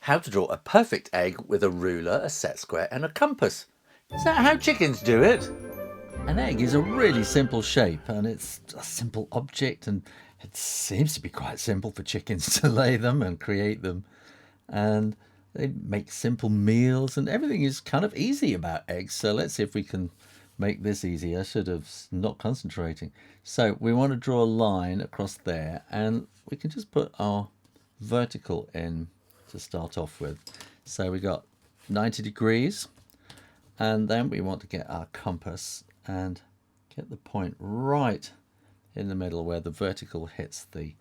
How to draw a perfect egg with a ruler, a set square and a compass. Is that how chickens do it? An egg is a really simple shape and it's a simple object, and it seems to be quite simple for chickens to lay them and create them. And they make simple meals and everything is kind of easy about eggs. So let's see if we can make this easy. I should have not concentrating. So we want to draw a line across there and we can just put our vertical in to start off with. So we got 90 degrees, and then we want to get our compass and get the point right in the middle where the vertical hits the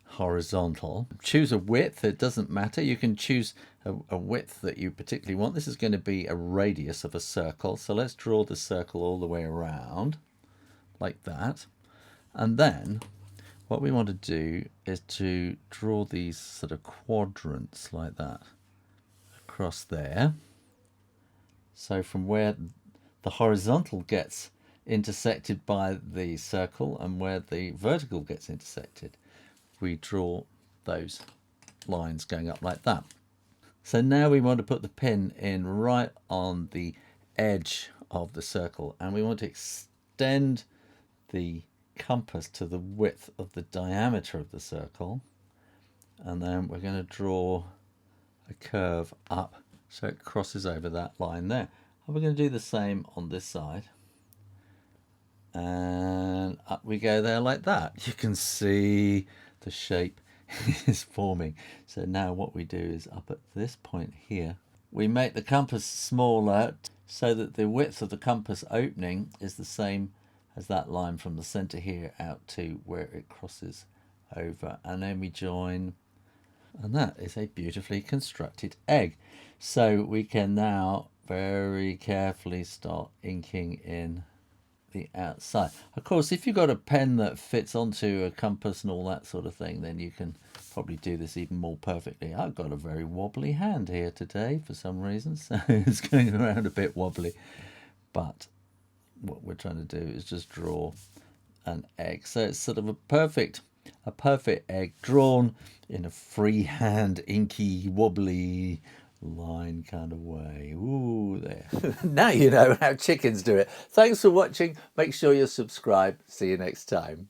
horizontal. Choose a width, it doesn't matter. You can choose a width that you particularly want. This is going to be a radius of a circle. So let's draw the circle all the way around like that. And then what we want to do is to draw these sort of quadrants like that across there. So from where the horizontal gets intersected by the circle and where the vertical gets intersected, we draw those lines going up like that. So now we want to put the pin in right on the edge of the circle, and we want to extend the compass to the width of the diameter of the circle, and then we're going to draw a curve up so it crosses over that line there. And we're going to do the same on this side, and up we go there like that. You can see the shape is forming. So now what we do is up at this point here, we make the compass smaller so that the width of the compass opening is the same as that line from the center here out to where it crosses over, and then we join, and that is a beautifully constructed egg. So we can now very carefully start inking in the outside. Of course, if you've got a pen that fits onto a compass and all that sort of thing, then you can probably do this even more perfectly. I've got a very wobbly hand here today for some reason, so it's going around a bit wobbly. But what we're trying to do is just draw an egg. So it's sort of a perfect egg drawn in a freehand, inky, wobbly line kind of way. Ooh, there. Now you know how chickens do it. Thanks for watching. Make sure you're subscribed. See you next time.